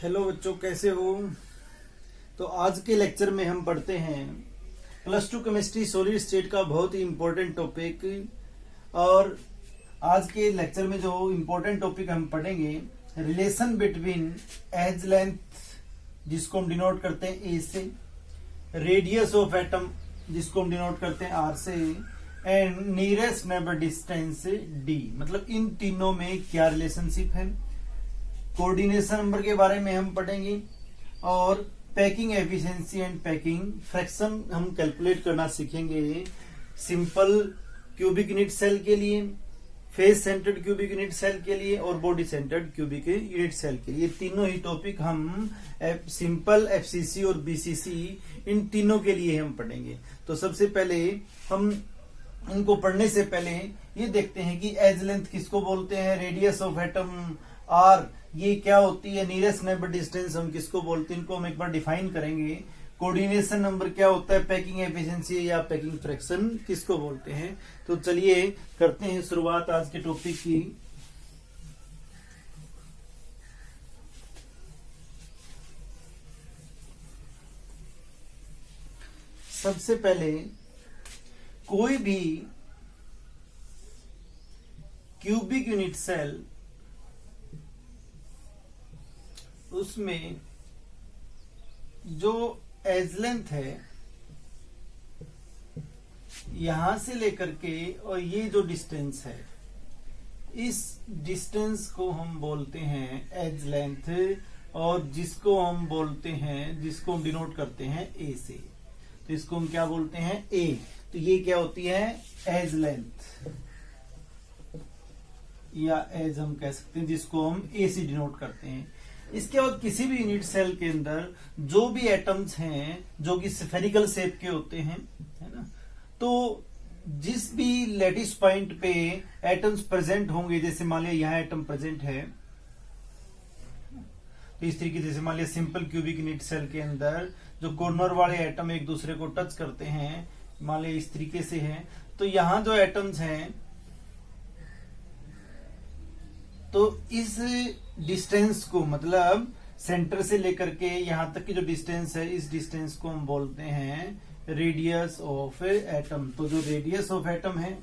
Hello बच्चों, कैसे हो। तो आज के लेक्चर में हम पढ़ते हैं +2 केमिस्ट्री सॉलिड स्टेट का बहुत ही इम्पोर्टेंट टॉपिक। और आज के लेक्चर में जो इम्पोर्टेंट टॉपिक हम पढ़ेंगे, रिलेशन बिटवीन एज लेंथ जिसको हम डिनोट करते हैं ए से, रेडियस ऑफ एटम जिसको हम डिनोट करते हैं आर से, and nearest neighbour distance D. मतलब इन तीनों में क्या रिलेशनशिप है। कोऑर्डिनेशन नंबर के बारे में हम पढ़ेंगे और packing efficiency and packing fraction हम कैलकुलेट करना सीखेंगे। सिंपल क्यूबिक यूनिट सेल के लिए, face centred cubic unit cell के लिए और body centred cubic unit cell के लिए। तीनों ही टॉपिक हम सिंपल, एफसीसी और बीसीसी इन तीनों के लिए हम पढ़ेंगे। तो सबसे पहले हम इनको पढ़ने से पहले ये देखते हैं कि एज लेंथ किसको बोलते हैं, रेडियस ऑफ एटम आर ये क्या होती है, नियरेस्ट नेबर डिस्टेंस हम किसको बोलते हैं, इनको हम एक बार डिफाइन करेंगे। कोऑर्डिनेशन नंबर क्या होता है, पैकिंग एफिशिएंसी या पैकिंग फ्रैक्शन किसको बोलते हैं। तो चलिए करते हैं शुरुआत आज के टॉपिक की। सबसे पहले कोई भी क्यूबिक यूनिट सेल, उसमें जो एज लेंथ है यहां से लेकर के और ये जो डिस्टेंस है, इस डिस्टेंस को हम बोलते हैं एज लेंथ, और जिसको हम बोलते हैं, जिसको हम डिनोट करते हैं ए से, तो इसको हम क्या बोलते हैं, ए। तो ये क्या होती है, एज लेंथ, या एज हम कह सकते हैं, जिसको हम ए से डिनोट करते हैं। इसके बाद किसी भी यूनिट सेल के अंदर जो भी एटम्स हैं जो कि स्फेरिकल शेप के होते हैं, है ना, तो जिस भी लैटिस पॉइंट पे एटम्स प्रेजेंट होंगे, जैसे मान लिया यहाँ एटम प्रेजेंट है, तो इस तरीके जैसे मान लिया सिंपल क्यूबिक यूनिट सेल के अंदर जो कॉर्नर वाले एटम एक दूसरे को टच करते हैं, मान लिया इस तरीके से है, तो यहां जो एटम्स हैं, तो इस डिस्टेंस को, मतलब सेंटर से लेकर के यहां तक की जो डिस्टेंस है, इस डिस्टेंस को हम बोलते हैं रेडियस ऑफ एटम। तो जो रेडियस ऑफ एटम है,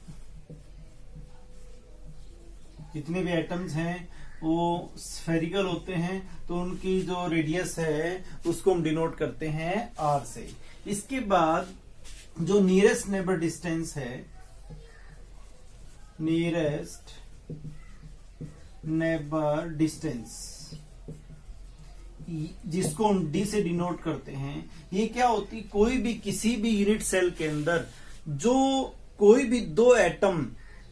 जितने भी एटम्स हैं वो स्फेरिकल होते हैं, तो उनकी जो रेडियस है उसको हम डिनोट करते हैं आर से। इसके बाद जो नियरेस्ट नेबर डिस्टेंस है, नियरेस्ट नेबर डिस्टेंस, जिसको हम डी से डिनोट करते हैं, ये क्या होती, कोई भी किसी भी यूनिट सेल के अंदर जो कोई भी दो एटम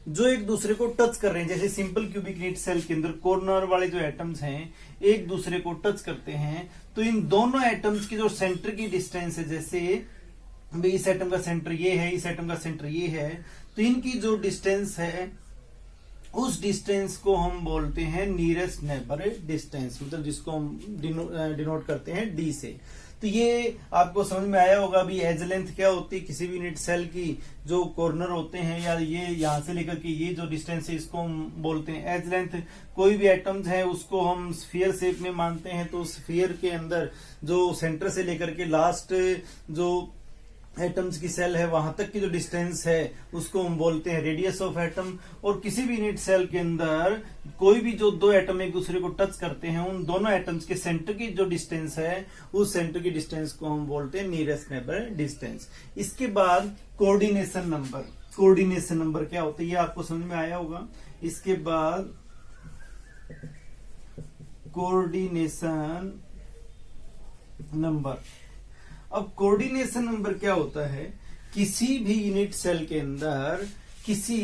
जो एक दूसरे को टच कर रहे हैं, जैसे सिंपल क्यूबिक यूनिट सेल के अंदर कॉर्नर वाले जो एटम्स हैं एक दूसरे को टच करते हैं, तो इन दोनों एटम्स की जो सेंटर की डिस्टेंस है, जैसे इस एटम का सेंटर ये है, इस एटम का सेंटर ये है, तो इनकी जो डिस्टेंस है उस डिस्टेंस को हम बोलते हैं नियरेस्ट नेबर डिस्टेंस, मतलब जिसको हम डिनोट करते हैं डी से। तो ये आपको समझ में आया होगा। अभी एज लेंथ क्या होती है, किसी भी यूनिट सेल की जो कॉर्नर होते हैं, या ये यहां से लेकर के ये जो डिस्टेंस है, इसको हम बोलते हैं एज लेंथ। कोई भी एटम्स है उसको हम स्फीयर शेप में मानते हैं, तो स्फीयर के अंदर जो सेंटर से लेकर के लास्ट जो एटम्स की सेल है वहां तक की जो डिस्टेंस है उसको हम बोलते हैं रेडियस ऑफ एटम। और किसी भी यूनिट सेल के अंदर कोई भी जो दो एटम एक दूसरे को टच करते हैं, उन दोनों एटम्स के सेंटर की जो डिस्टेंस है, उस सेंटर की डिस्टेंस को हम बोलते हैं नियरेस्ट नेबर डिस्टेंस। इसके बाद कोऑर्डिनेशन नंबर, कोऑर्डिनेशन नंबर क्या होता है ये आपको समझ में आया होगा। इसके बाद कोऑर्डिनेशन नंबर, अब कोऑर्डिनेशन नंबर क्या होता है, किसी भी यूनिट सेल के अंदर किसी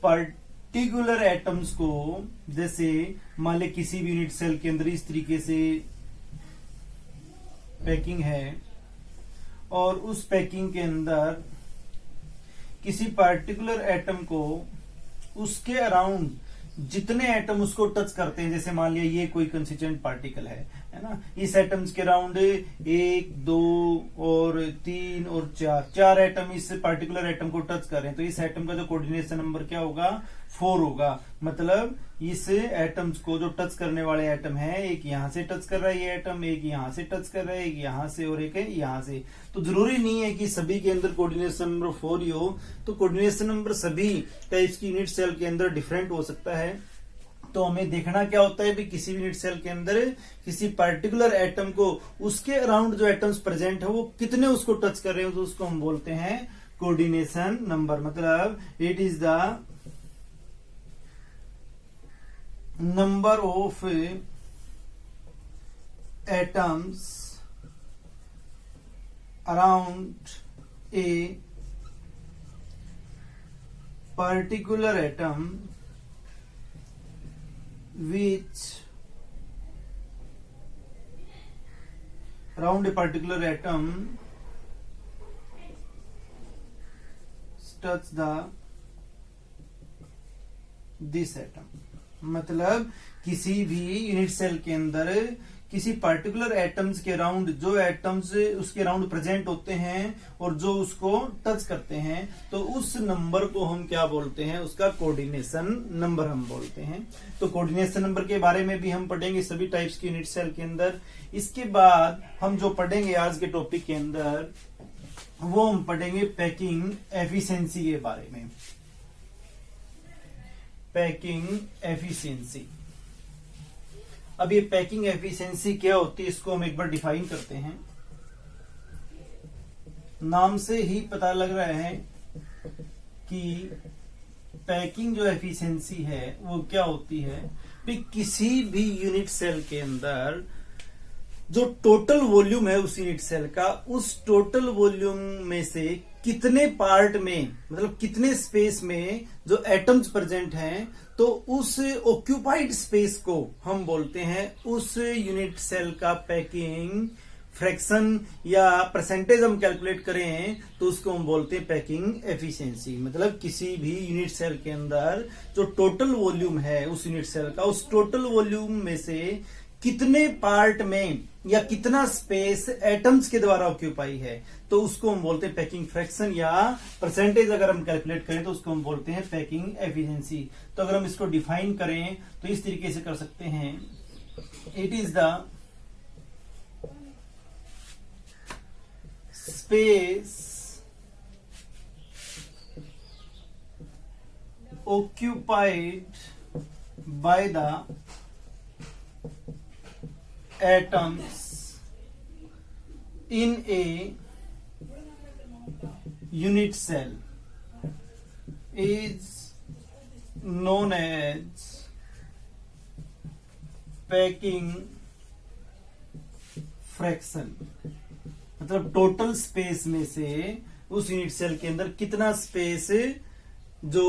पर्टिकुलर एटम्स को, जैसे मान ले किसी भी यूनिट सेल के अंदर इस तरीके से पैकिंग है, और उस पैकिंग के अंदर किसी पर्टिकुलर एटम को उसके अराउंड जितने एटम उसको टच करते हैं, जैसे मान लिया ये कोई कंस्टिट्यूएंट पार्टिकल है ना, इस एटम्स के अराउंड 1, 2 और 3 और 4 एटम इस पर्टिकुलर एटम को टच कर रहे हैं, तो इस एटम का जो कोऑर्डिनेशन नंबर क्या होगा, 4 होगा। मतलब इस एटम्स को, जो टच करने वाले एटम है, एक यहां से टच कर रहा है ये एटम, एक यहां से टच कर रहा है, एक यहां से और एक है यहां से। तो जरूरी नहीं है कि सभी के अंदर कोऑर्डिनेशन नंबर 4 ही हो, तो कोऑर्डिनेशन नंबर सभी टाइप्स की यूनिट सेल के अंदर डिफरेंट हो सकता है। तो हमें देखना क्या होता है भी किसी भी यूनिट सेल के अंदर किसी पर्टिकुलर एटम को, उसके अराउंड जो एटम्स प्रेजेंट है वो कितने उसको टच कर रहे हो, तो उसको हम बोलते हैं कोऑर्डिनेशन नंबर। मतलब it is the number of atoms around a particular atom which around a particular atom touch this atom। मतलब किसी भी यूनिट सेल के अंदर किसी पर्टिकुलर एटम्स के अराउंड, जो एटम्स उसके अराउंड प्रेजेंट होते हैं और जो उसको टच करते हैं, तो उस नंबर को हम क्या बोलते हैं, उसका कोऑर्डिनेशन नंबर हम बोलते हैं। तो कोऑर्डिनेशन नंबर के बारे में भी हम पढ़ेंगे सभी टाइप्स की यूनिट सेल के अंदर। इसके बाद हम जो पढ़ेंगे आज के टॉपिक के अंदर, वो हम पढ़ेंगे पैकिंग एफिशिएंसी के बारे में। Packing efficiency. अब ये पैकिंग एफिशिएंसी क्या होती है, इसको हम एक बार डिफाइन करते हैं। नाम से ही पता लग रहा है कि पैकिंग जो एफिशिएंसी है वो क्या होती है, कि किसी भी यूनिट सेल के अंदर जो टोटल वॉल्यूम है उस यूनिट सेल का, उस टोटल वॉल्यूम में से कितने पार्ट में, मतलब कितने स्पेस में जो एटम्स प्रेजेंट हैं, तो उस ऑक्यूपाइड स्पेस को हम बोलते हैं उस यूनिट सेल का पैकिंग फ्रैक्शन, या परसेंटेज हम कैलकुलेट करें तो उसको हम बोलते हैं पैकिंग एफिशिएंसी। मतलब किसी भी यूनिट सेल के अंदर जो टोटल वॉल्यूम है उस यूनिट सेल का, उस टोटल वॉल्यूम में से कितने पार्ट में या कितना स्पेस एटम्स के द्वारा ऑक्यूपाई है, तो उसको हम बोलते हैं पैकिंग फ्रैक्शन, या परसेंटेज अगर हम कैलकुलेट करें तो उसको हम बोलते हैं पैकिंग एफिशिएंसी। तो अगर हम इसको डिफाइन करें तो इस तरीके से कर सकते हैं, it is the space occupied by the atoms in a unit cell is known as packing fraction। मतलब टोटल स्पेस में से उस यूनिट सेल के अंदर कितना स्पेस जो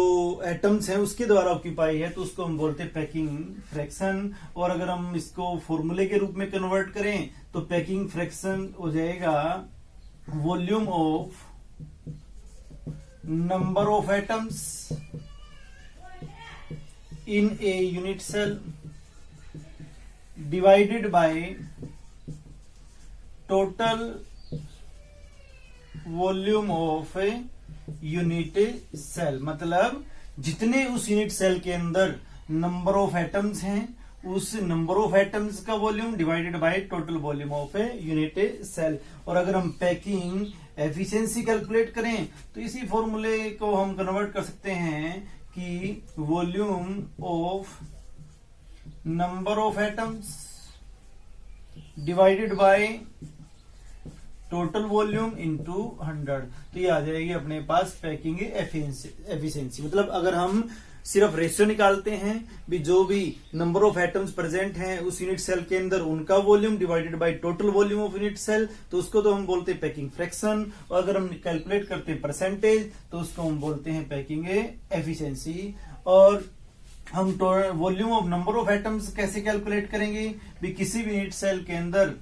एटम्स हैं उसके द्वारा ऑक्यूपाई है, तो उसको हम बोलते हैं पैकिंग फ्रैक्शन। और अगर हम इसको फॉर्मूले के रूप में कन्वर्ट करें तो पैकिंग फ्रैक्शन हो जाएगा volume of number of atoms in a unit cell divided by total volume of unit cell. मतलब जितने उस यूनिट सेल के अंदर नंबर ऑफ एटम्स हैं, उस नंबर ऑफ एटम्स का volume divided by total volume of a unit cell. और अगर हम पैकिंग एफिशिएंसी कैलकुलेट करें तो इसी फॉर्मूले को हम कन्वर्ट कर सकते हैं कि volume of number of atoms divided by total volume into 100। तो ये आ जाएगी अपने पास पैकिंग एफिशिएंसी। मतलब अगर हम सिर्फ रेशियो निकालते हैं भी जो भी नंबर ऑफ एटम्स प्रेजेंट हैं उस यूनिट सेल के अंदर, उनका volume divided by total volume of unit cell, तो उसको तो हम बोलते हैं पैकिंग फ्रैक्शन। और अगर हम कैलकुलेट करते हैं परसेंटेज तो उसको हम बोलते हैं पैकिंग एफिशिएंसी। और हम volume of number of atoms कैसे कैलकुलेट करेंगे भी किसी भी यूनिट सेल के अंदर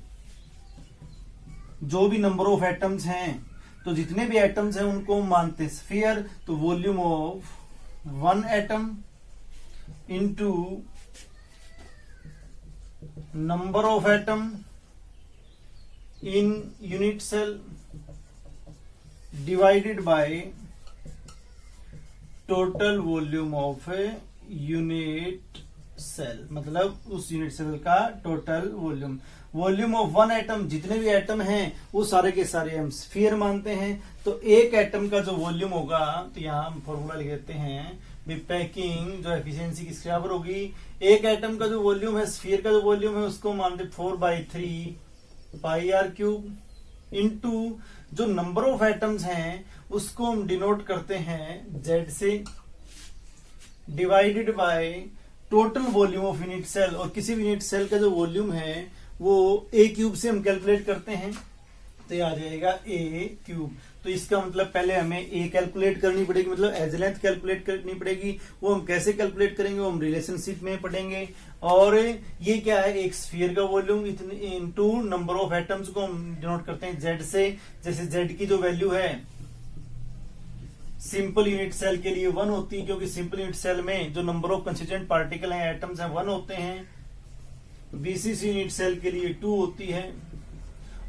जो भी नंबर ऑफ एटम्स हैं, तो जितने भी एटम्स हैं उनको हम मानते हैं स्फीयर, तो volume of one atom into number of atom in unit cell divided by total volume of unit cell, मतलब उस यूनिट सेल का total volume. Volume of one atom, जितने भी एटम हैं वो सारे के सारे हम स्फीयर मानते हैं। तो एक एटम का जो वॉल्यूम होगा, तो यहाँ हम फॉर्मूला लिख देते हैं, पैकिंग जो एफिशिएंसी किसके बराबर होगी, एक एटम का जो वॉल्यूम है, स्फीयर का जो वॉल्यूम है, उसको मानते 4/3 पाई आर क्यूब, इनटू जो नंबर ऑफ एटम्स हैं उसको हम डिनोट करते हैं जेड से, divided by total volume of unit cell. और किसी भी यूनिट सेल का जो वॉल्यूम है वो ए क्यूब से हम कैलकुलेट करते हैं, तो ये आ जाएगा ए क्यूब। तो इसका मतलब पहले हमें ए कैलकुलेट करनी पड़ेगी, मतलब एज लेंथ कैलकुलेट करनी पड़ेगी। वो हम कैसे कैलकुलेट करेंगे, वो हम रिलेशनशिप में पढ़ेंगे। और ये क्या है, एक स्फीयर का वॉल्यूम इतने इनटू नंबर ऑफ एटम्स को हम डिनोट करते हैं जेड से। जैसे जेड की जो वैल्यू है सिंपल यूनिट सेल के लिए 1 होती है, क्योंकि सिंपल यूनिट सेल में जो नंबर ऑफ कंस्टिट्यूएंट पार्टिकल हैं, एटम्स हैं, 1 होते हैं। बीसीसी यूनिट सेल के लिए 2 होती है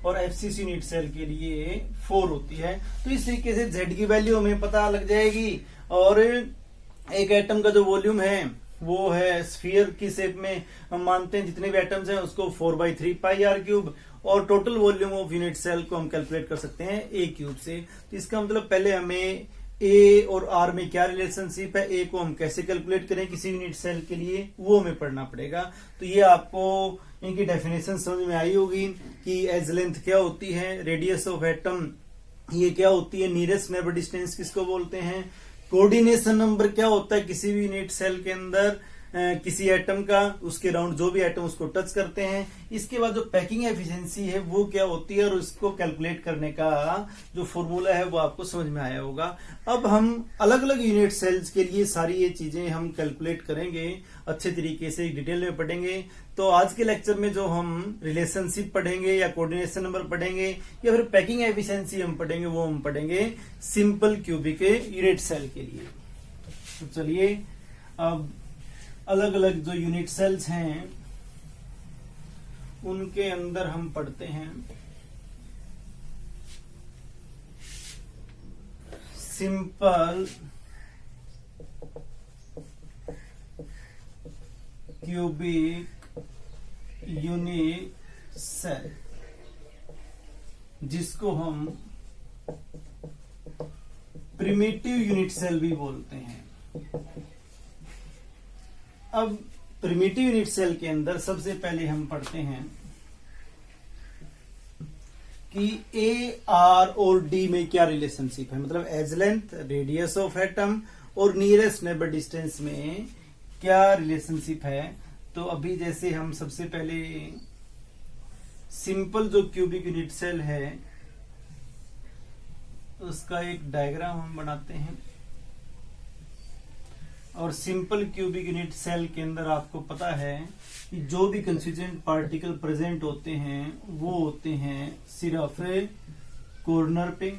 और एफसीसी यूनिट सेल के लिए 4 होती है। तो इस तरीके से जेड की वैल्यू हमें पता लग जाएगी। और एक एटम का जो वॉल्यूम है वो है स्फीयर की शेप में, हम मानते हैं जितने भी एटम्स हैं उसको 4/3 पाई आर क्यूब, और total volume of unit cell को हम कैलकुलेट कर सकते हैं ए क्यूब से। तो इसका मतलब पहले हमें ए और आर में क्या रिलेशनशिप है, ए को हम कैसे कैलकुलेट करें किसी यूनिट सेल के लिए, वो हमें पढ़ना पड़ेगा। तो ये आपको इनकी डेफिनेशन समझ में आई होगी कि एज लेंथ क्या होती है, रेडियस ऑफ एटम ये क्या होती है, नियरेस्ट नेबर डिस्टेंस किसको बोलते हैं, कोऑर्डिनेशन नंबर क्या होता है किसी भी यूनिट सेल के अंदर किसी एटम का, उसके राउंड जो भी एटम उसको टच करते हैं। इसके बाद जो पैकिंग एफिशिएंसी है वो क्या होती है, और उसको कैलकुलेट करने का जो फॉर्मूला है वो आपको समझ में आया होगा। अब हम अलग अलग यूनिट सेल्स के लिए सारी ये चीजें हम कैलकुलेट करेंगे, अच्छे तरीके से डिटेल में पढ़ेंगे। तो आज के लेक्चर में जो हम रिलेशनशिप पढ़ेंगे या कोऑर्डिनेशन नंबर पढ़ेंगे या फिर पैकिंग एफिशिएंसी हम पढ़ेंगे, वो हम पढ़ेंगे सिंपल क्यूबिक यूनिट सेल के लिए। तो चलिए अब अलग अलग जो यूनिट सेल्स हैं उनके अंदर हम पढ़ते हैं सिंपल क्यूबिक यूनिट सेल, जिसको हम प्रिमिटिव यूनिट सेल भी बोलते हैं। अब प्रिमिटिव यूनिट सेल के अंदर सबसे पहले हम पढ़ते हैं कि ए, आर और डी में क्या रिलेशनशिप है, मतलब edge length, radius of atom और नियरेस्ट नेबर डिस्टेंस में क्या रिलेशनशिप है। तो अभी जैसे हम सबसे पहले सिंपल जो क्यूबिक यूनिट सेल है उसका एक डायग्राम हम बनाते हैं। और सिंपल क्यूबिक यूनिट सेल के अंदर आपको पता है कि जो भी कंस्टिट्यूएंट पार्टिकल प्रेजेंट होते हैं वो होते हैं सिर्फ कॉर्नर पे,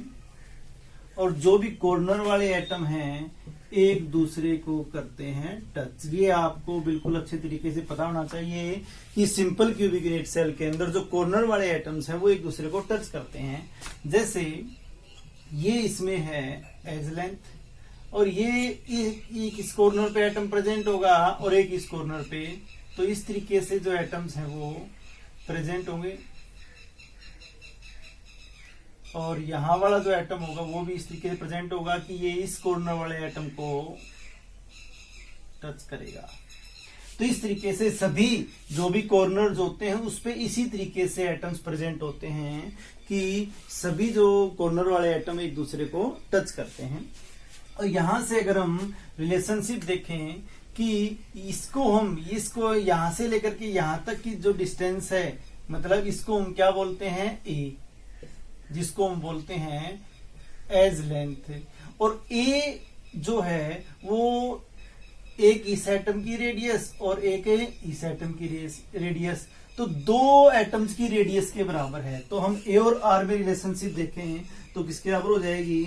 और जो भी कॉर्नर वाले एटम हैं एक दूसरे को करते हैं टच। ये आपको बिल्कुल अच्छे तरीके से पता होना चाहिए कि सिंपल क्यूबिक यूनिट सेल के अंदर जो कॉर्नर वाले एटम्स हैं वो एक दूसरे को टच करते हैं। जैसे ये इसमें है एज लेंथ, और ये एक इस कॉर्नर पे एटम प्रेजेंट होगा और एक इस कॉर्नर पे, तो इस तरीके से जो एटम्स हैं वो प्रेजेंट होंगे। और यहां वाला जो एटम होगा वो भी इस तरीके से प्रेजेंट होगा कि ये इस कॉर्नर वाले एटम को टच करेगा। तो इस तरीके से सभी जो भी कॉर्नर्स होते हैं उस पे इसी तरीके से एटम्स प्रेजेंट होते हैं कि सभी जो कॉर्नर वाले एटम एक दूसरे को टच करते हैं। और यहां से अगर हम रिलेशनशिप देखें कि इसको यहां से लेकर के यहां तक की जो डिस्टेंस है, मतलब इसको हम क्या बोलते हैं, ए, जिसको हम बोलते हैं एज लेंथ। और ए जो है वो एक इस एटम की रेडियस और एक इस एटम की रेडियस, तो दो एटम्स की रेडियस के बराबर है। तो हम ए और आर में रिलेशनशिप देखें तो किसके बराबर हो जाएगी,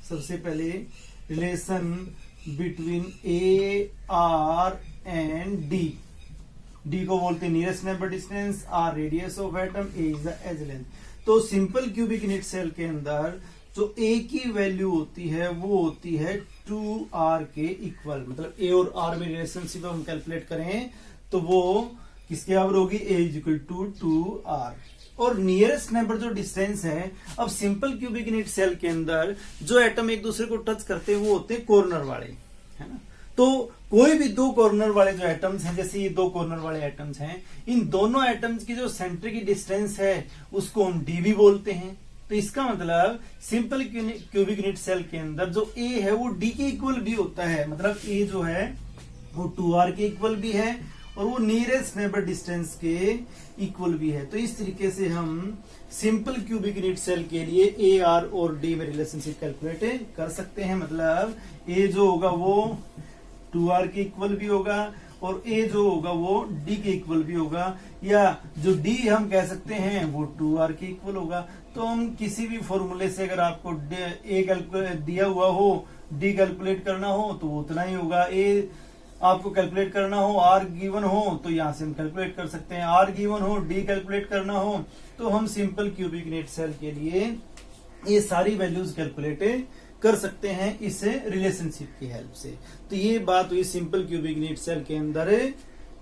सबसे पहले relation between A, R and D. D को बोलते हैं nearest neighbour distance, R radius of atom, A is the edge length. तो सिंपल क्यूबिक यूनिट सेल के अंदर जो ए की वैल्यू होती है वो होती है 2r के इक्वल, मतलब ए और आर में रिलेशनशिप हम कैलकुलेट करें तो वो किसके बराबर होगी, a is equal to 2r। और नियरेस्ट नेबर जो डिस्टेंस है, अब सिंपल क्यूबिक यूनिट सेल के अंदर जो एटम एक दूसरे को टच करते हैं वो होते हैं कॉर्नर वाले, है ना। तो कोई भी दो कॉर्नर वाले जो एटम्स हैं, जैसे ये दो कॉर्नर वाले एटम्स हैं, इन दोनों एटम्स की जो सेंटर की डिस्टेंस है उसको हम डी भी बोलते हैं। तो इसका मतलब सिंपल क्यूबिक यूनिट सेल के अंदर जो ए है वो डी के इक्वल भी होता है, मतलब ए जो है वो 2r के इक्वल भी है और वो नियरेस्ट नेबर डिस्टेंस के इक्वल भी है। तो इस तरीके से हम सिंपल क्यूबिक यूनिट सेल के लिए ए आर और डी में रिलेशनशिप कैलकुलेट कर सकते हैं। मतलब ए जो होगा वो 2r के इक्वल भी होगा और ए जो होगा वो डी के इक्वल भी होगा, या जो डी हम कह सकते हैं वो 2r के इक्वल होगा। तो हम किसी भी फॉर्मूले से अगर आपको ए दिया हुआ हो, डी कैलकुलेट करना हो तो उतना ही होगा, ए आपको कैलकुलेट करना हो, आर गिवन हो तो यहां से हम कैलकुलेट कर सकते हैं, आर गिवन हो, डी कैलकुलेट करना हो तो हम सिंपल क्यूबिक यूनिट सेल के लिए ये सारी वैल्यूज कैलकुलेट कर सकते हैं इस रिलेशनशिप की हेल्प से। तो ये बात हुई सिंपल क्यूबिक यूनिट सेल के अंदर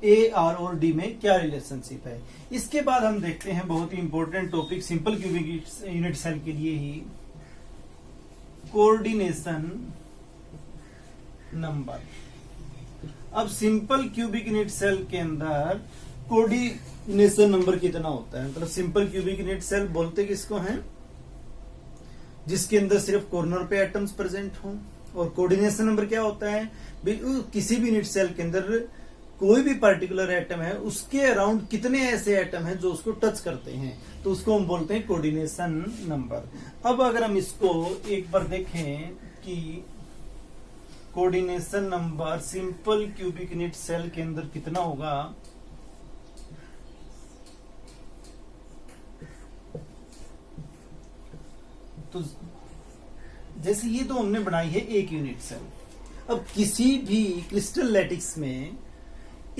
ए आर और डी में क्या रिलेशनशिप है। इसके बाद हम देखते हैं बहुत ही important topic simple cubic unit cell के लिए ही, कोऑर्डिनेशन नंबर। अब सिंपल क्यूबिक यूनिट सेल के अंदर कोऑर्डिनेशन नंबर कितना होता है, मतलब सिंपल क्यूबिक यूनिट सेल बोलते किसको हैं, जिसके अंदर सिर्फ कॉर्नर पे एटम्स प्रेजेंट हों। और कोऑर्डिनेशन नंबर क्या होता है, किसी भी यूनिट सेल के अंदर कोई भी पर्टिकुलर एटम है उसके अराउंड कितने ऐसे एटम हैं जो उसको टच करते हैं, तो उसको हम बोलते हैं कोऑर्डिनेशन नंबर। अब अगर हम इसको एक बार देखें कि coordination number simple cubic unit cell के अंदर कितना होगा, तो जैसे ये तो हमने बनाई है एक यूनिट सेल। अब किसी भी क्रिस्टल लैटिक्स में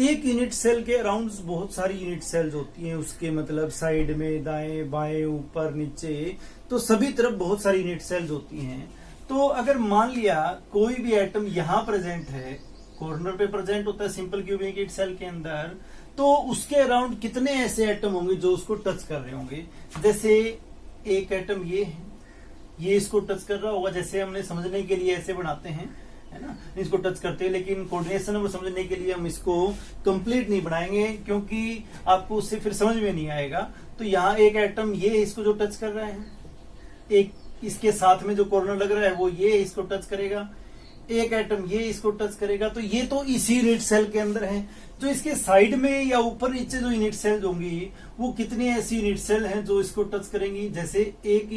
एक यूनिट सेल के अराउंड बहुत सारी यूनिट सेल्स होती हैं, उसके मतलब साइड में, दाएं बाएं, ऊपर नीचे, तो सभी तरफ बहुत सारी यूनिट सेल्स होती हैं। तो अगर मान लिया कोई भी एटम यहां प्रेजेंट है, कॉर्नर पे प्रेजेंट होता है सिंपल क्यूबिक यूनिट सेल के अंदर, तो उसके अराउंड कितने ऐसे एटम होंगे जो उसको टच कर रहे होंगे। जैसे एक एटम ये इसको टच कर रहा होगा, जैसे हमने समझने के लिए ऐसे बनाते हैं, है ना, इसको टच करते हैं, लेकिन कोऑर्डिनेशन नंबर समझने के लिए हम इसको कंप्लीट नहीं बनाएंगे क्योंकि आपको उससे फिर समझ में नहीं आएगा। तो यहाँ एक एटम ये इसको जो टच कर रहा है, एक इसके साथ में जो कॉर्नर लग रहा है वो ये इसको टच करेगा, एक एटम ये इसको टच करेगा। तो ये तो इसी यूनिट सेल के अंदर है। जो इसके साइड में या ऊपर नीचे जो यूनिट सेल होंगी वो कितनी ऐसी यूनिट सेल हैं जो इसको टच करेंगी। जैसे एक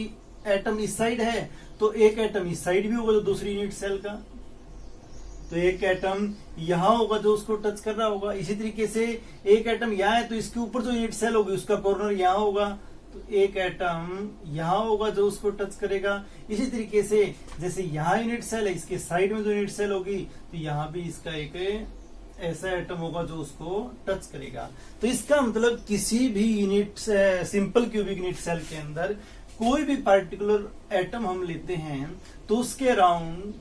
एटम इस साइड है तो एक एटम इस साइड भी होगा जो दूसरी यूनिट सेल का, तो एक एटम यहां होगा जो उसको टच कर रहा होगा। इसी तरीके से एक एटम यहां है तो इसके ऊपर जो यूनिट सेल होगी उसका कॉर्नर यहां होगा, तो एक एटम यहां होगा जो उसको टच करेगा। इसी तरीके से जैसे यहां यूनिट सेल है, इसके साइड में जो यूनिट सेल होगी तो यहां भी इसका एक ऐसा एटम होगा जो उसको टच करेगा। तो इसका मतलब किसी भी unit simple cubic unit cell के अंदर कोई भी पार्टिकुलर एटम हम लेते हैं तो उसके अराउंड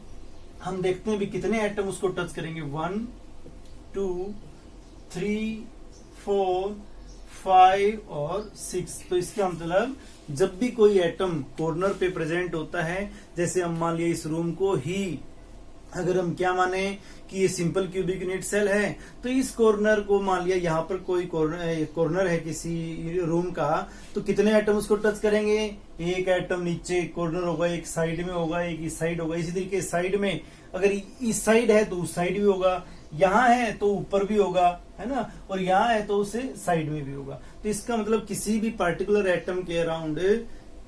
हम देखते हैं भी कितने एटम उसको टच करेंगे, 1 2 3 4 5 और 6। तो इसका मतलब जब भी कोई एटम कॉर्नर पे प्रेजेंट होता है, जैसे हम मान लिया इस रूम को ही अगर हम क्या माने कि ये सिंपल क्यूबिक यूनिट सेल है, तो इस कॉर्नर को मान लिया यहाँ पर कोई कॉर्नर है किसी रूम का, तो कितने एटम उसको टच करेंगे, एक एटम नीचे कॉर्नर होगा, एक साइड में होगा, एक इस साइड होगा। इसी तरीके साइड में अगर इस साइड है तो उस साइड भी होगा, यहाँ है तो ऊपर भी होगा, है ना, और यहाँ है तो उसे साइड में भी होगा। तो इसका मतलब किसी भी पार्टिकुलर एटम के अराउंड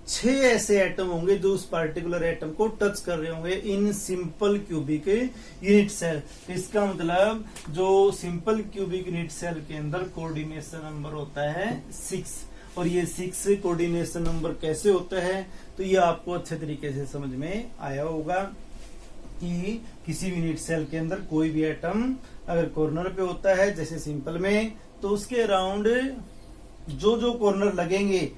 6 ऐसे एटम होंगे जो उस पार्टिकुलर एटम को टच कर रहे होंगे in simple cubic unit cell. तो इसका मतलब जो सिंपल क्यूबिक यूनिट सेल के अंदर कोऑर्डिनेशन नंबर होता है 6। और ये 6 कोऑर्डिनेशन नंबर कैसे होता है, तो ये आपको अच्छे तरीके से समझ में आया होगा कि किसी भी यूनिट सेल के अंदर कोई भी एटम अगर कॉर्नर पे होता है जैसे सिंपल में, तो उसके अराउंड जो जो कॉर्नर लगेंगे,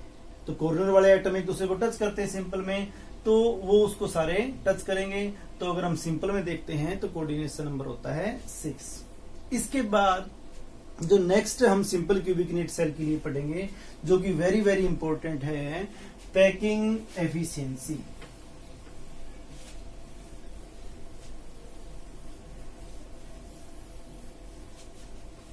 तो कॉर्नर वाले एटम एक दूसरे को टच करते हैं सिंपल में, तो वो उसको सारे टच करेंगे। तो अगर हम सिंपल में देखते हैं तो कोऑर्डिनेशन नंबर होता है 6। इसके बाद जो नेक्स्ट हम सिंपल क्यूबिक यूनिट सेल के लिए पढ़ेंगे, जो कि वेरी वेरी इंपॉर्टेंट है, packing efficiency.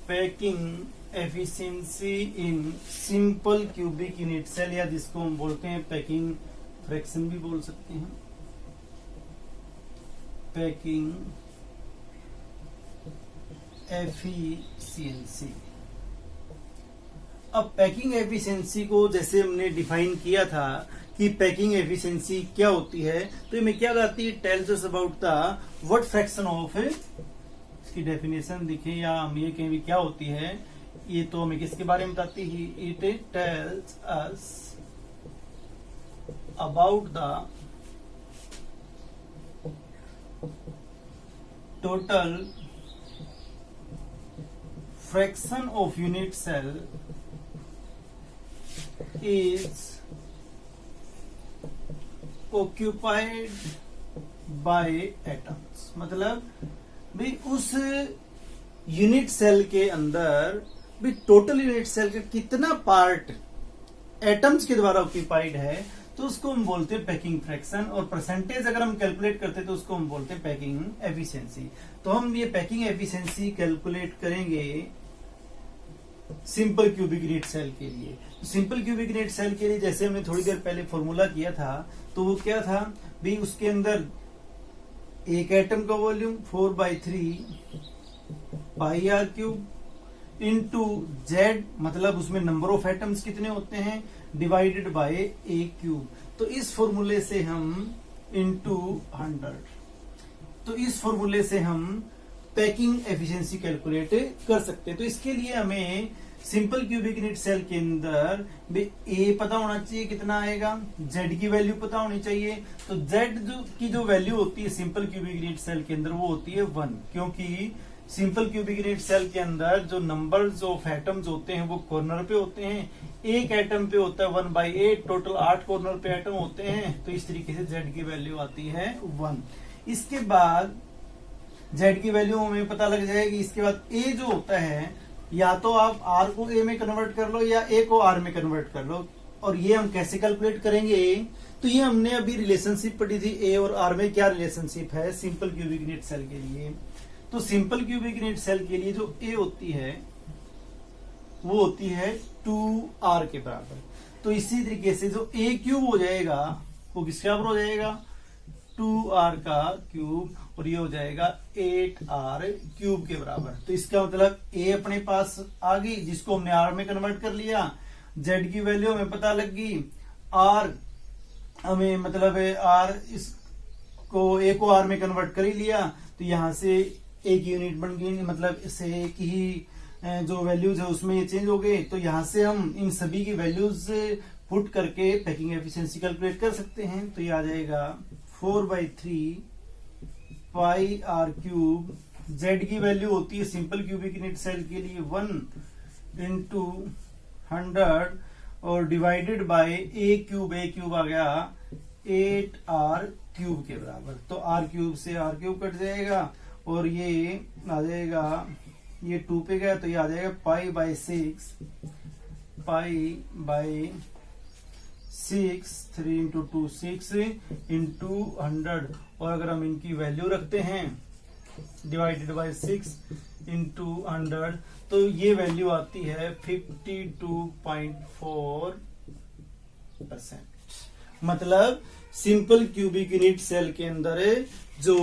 Packing efficiency in simple cubic unit cell, या जिसको हम बोलते हैं पैकिंग फ्रैक्शन भी बोल सकते हैं। Packing efficiency. अब पैकिंग एफिशिएंसी को जैसे हमने डिफाइन किया था कि पैकिंग एफिशिएंसी क्या होती है, तो ये क्या बताती है, tells us about the what fraction of, इसकी डेफिनेशन दिखे या हम ये कहें भी क्या होती है, ये तो हमें किसके बारे में बताती है, it tells us about the total fraction of unit cell is occupied by atoms। मतलब भी उस यूनिट सेल के अंदर भी टोटल यूनिट सेल का कितना पार्ट एटम्स के द्वारा ऑक्यूपाइड है, तो उसको हम बोलते हैं पैकिंग फ्रैक्शन। और परसेंटेज अगर हम कैलकुलेट करते हैं तो उसको हम बोलते हैं पैकिंग एफिशिएंसी। तो हम ये पैकिंग एफिशिएंसी कैलकुलेट करेंगे सिंपल क्यूबिक यूनिट सेल के लिए। सिंपल क्यूबिक यूनिट सेल के लिए जैसे हमने थोड़ी देर पहले फॉर्मूला किया था, तो वो क्या था भी, उसके अंदर एक एटम का volume 4/3 pi r cube into Z, मतलब उसमें नंबर ऑफ एटम्स कितने होते हैं, डिवाइडेड बाय ए क्यूब। तो इस फॉर्मूले से हम इंटू 100, तो इस फॉर्मूले से हम पैकिंग एफिशिएंसी कैलकुलेट कर सकते हैं। तो इसके लिए हमें सिंपल क्यूबिक यूनिट सेल के अंदर ए पता होना चाहिए कितना आएगा, जेड की वैल्यू पता होनी चाहिए। तो जेड की जो वैल्यू होती है सिंपल क्यूबिक यूनिट सेल के अंदर वो होती है 1, क्योंकि सिंपल क्यूबिक यूनिट सेल के अंदर जो नंबर्स ऑफ एटम्स होते हैं वो कॉर्नर पे होते हैं। एक एटम पे होता है 1/8, टोटल 8 कॉर्नर पे एटम होते हैं। तो इस तरीके से जेड की वैल्यू आती है 1। इसके बाद जेड की वैल्यू हमें पता लग जाएगी। इसके बाद ए जो होता है, या तो आप आर को ए में कन्वर्ट कर लो या ए को आर में कन्वर्ट कर लो। और ये हम कैसे कैलकुलेट करेंगे, तो ये हमने अभी रिलेशनशिप पढ़ी थी, ए और आर में क्या रिलेशनशिप है सिंपल क्यूबिक यूनिट सेल के लिए। तो सिंपल क्यूबिक यूनिट सेल के लिए जो ए होती है वो होती है 2r के बराबर। तो इसी तरीके से जो ए क्यूब हो जाएगा वो किसके बराबर हो जाएगा, 2r का क्यूब, और ये हो जाएगा 8r क्यूब के बराबर। तो इसका मतलब ए अपने पास आ गई, जिसको हमने आर में कन्वर्ट कर लिया। जेड की वैल्यू हमें पता लग गई, आर हमें मतलब आर इसको ए को आर में कन्वर्ट कर ही लिया। तो यहां से एक यूनिट बन गई, मतलब इससे एक ही जो वैल्यूज है उसमें ये चेंज हो गए। तो यहां से हम इन सभी की वैल्यूज पुट करके पैकिंग एफिशिएंसी कैलकुलेट कर सकते हैं। तो ये आ जाएगा 4/3 पाई आर क्यूब। जेड की वैल्यू होती है सिंपल क्यूबिक यूनिट सेल के लिए 1 इंटू 100 और डिवाइडेड बाय ए क्यूब आ गया 8r क्यूब के बराबर। तो आर क्यूब से आर क्यूब कट जाएगा और ये आ जाएगा, ये 2 पे गया तो ये आ जाएगा π/6, π/6 3 इंटू 2 6 इंटू 100। और अगर हम इनकी वैल्यू रखते हैं डिवाइडेड बाय 6 इंटू 100, तो ये वैल्यू आती है 52.4%। मतलब सिंपल क्यूबिक यूनिट सेल के अंदर जो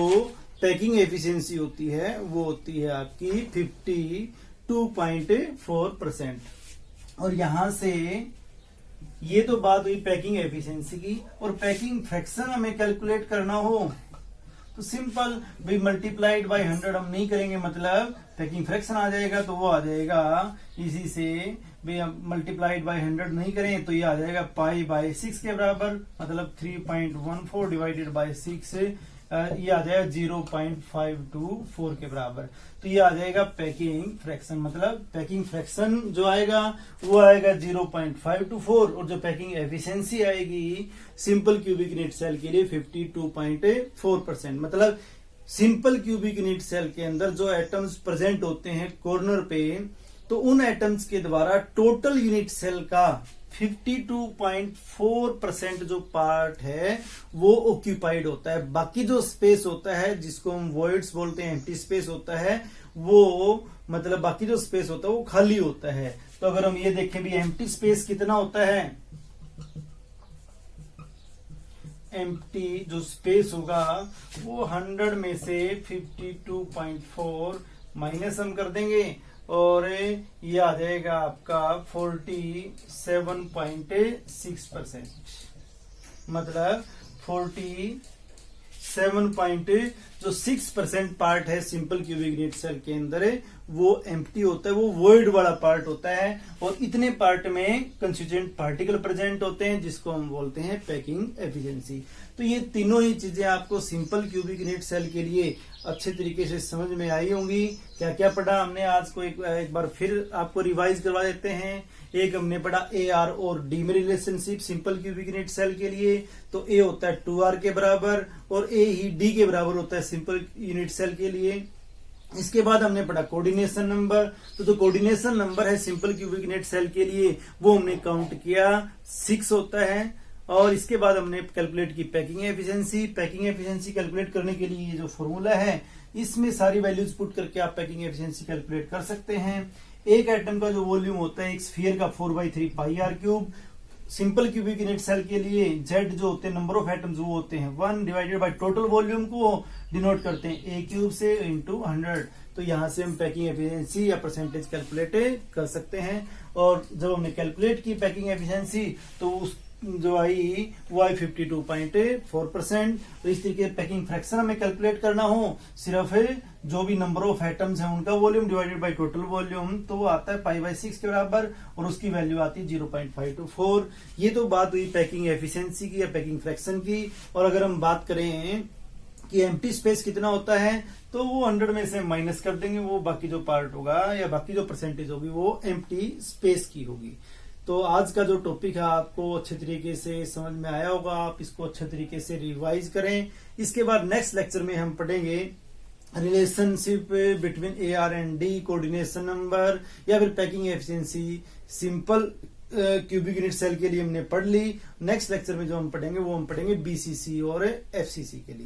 पैकिंग एफिशिएंसी होती है वो होती है आपकी 52.4%। और यहां से ये तो बात हुई पैकिंग एफिशिएंसी की। और पैकिंग फ्रैक्शन हमें कैलकुलेट करना हो तो सिंपल भाई मल्टीप्लाइड बाय 100 हम नहीं करेंगे, मतलब पैकिंग फ्रैक्शन आ जाएगा। तो वो आ जाएगा इसी से भाई हम मल्टीप्लाइड बाय 100 नहीं करें तो ये आ जाएगा π/6 के बराबर, मतलब 3.14 डिवाइडेड बाय 6 ये आ जाएगा 0.524 के बराबर। तो ये आ जाएगा पैकिंग फ्रैक्शन, मतलब पैकिंग फ्रैक्शन जो आएगा वो आएगा 0.524 और जो पैकिंग एफिशिएंसी आएगी सिंपल क्यूबिक यूनिट सेल के लिए 52.4%। मतलब सिंपल क्यूबिक यूनिट सेल के अंदर जो एटम्स प्रेजेंट होते हैं कॉर्नर पे, तो उन एटम्स के द्वारा टोटल यूनिट सेल का 52.4% जो पार्ट है वो ऑक्यूपाइड होता है। बाकी जो स्पेस होता है जिसको हम वॉइड्स बोलते हैं, एम्प्टी स्पेस होता है, वो मतलब बाकी जो स्पेस होता है वो खाली होता है। तो अगर हम ये देखें भी एम्प्टी स्पेस कितना होता है, एम्प्टी जो स्पेस होगा वो 100 में से 52.4 माइनस हम कर देंगे और ये आ जाएगा आपका 47.6%। मतलब 47.6% पार्ट है सिंपल क्यूबिक यूनिट सेल के अंदर वो एम्प्टी होता है, वो वॉइड वाला पार्ट होता है। और इतने पार्ट में कंस्टिट्यूएंट पार्टिकल प्रेजेंट होते हैं जिसको हम बोलते हैं पैकिंग एफिशिएंसी। तो ये तीनों ही चीजें आपको सिंपल क्यूबिक यूनिट सेल के लिए अच्छे तरीके से समझ में आई होंगी। क्या क्या पढ़ा हमने आज को एक बार फिर आपको रिवाइज करवा देते हैं। एक हमने पढ़ा AR और D में relationship simple cubic unit cell के लिए। तो A होता है 2R के बराबर और A ही D के बराबर होता है सिंपल यूनिट सेल के लिए। इसके बाद हमने पढ़ा कोऑर्डिनेशन नंबर। तो जो कोऑर्डिनेशन नंबर है सिंपल क्यूबिक यूनिट सेल के लिए वो हमने काउंट किया 6 होता है। और इसके बाद हमने कैलकुलेट की packing efficiency. Packing efficiency calculate करने के लिए ये जो फॉर्मूला है इसमें सारी वैल्यूज पुट करके आप पैकिंग एफिशिएंसी कैलकुलेट कर सकते हैं। एक एटम का जो वॉल्यूम होता है एक स्फीयर का 4/3 πr3। Simple cubic unit cell के लिए Z जो होते हैं नंबर ऑफ एटम्स वो होते हैं 1 डिवाइडेड बाय टोटल वॉल्यूम को डिनोट करते हैं A³ से इंटू 100। तो यहां से हम पैकिंग एफिशिएंसी या परसेंटेज कैलकुलेट कर सकते हैं। और जब हमने कैलकुलेट की पैकिंग एफिशिएंसी तो उस जो आई वो आई 52.4%। तो इस तरीके पैकिंग फ्रैक्शन हमें कैलकुलेट करना हो सिर्फ जो भी नंबर ऑफ एटम्स हैं उनका volume divided by total volume, तो वो आता है π/6 के बराबर और उसकी वैल्यू आती है 0.524। ये तो बात हुई पैकिंग एफिशिएंसी की या पैकिंग फ्रैक्शन की। और अगर हम बात करें कि एम्प्टी स्पेस कितना होता है तो वो 100 में से माइनस कर देंगे, वो बाकी जो पार्ट होगा या बाकी जो परसेंटेज होगी वो एम्प्टी स्पेस की होगी। तो आज का जो टॉपिक है आपको अच्छे तरीके से समझ में आया होगा, आप इसको अच्छे तरीके से रिवाइज करें। इसके बाद नेक्स्ट लेक्चर में हम पढ़ेंगे relationship between AR and D, coordination number या फिर packing efficiency. Simple cubic unit cell के लिए हमने पढ़ ली। नेक्स्ट लेक्चर में जो हम पढ़ेंगे वो हम पढ़ेंगे BCC और FCC के लिए।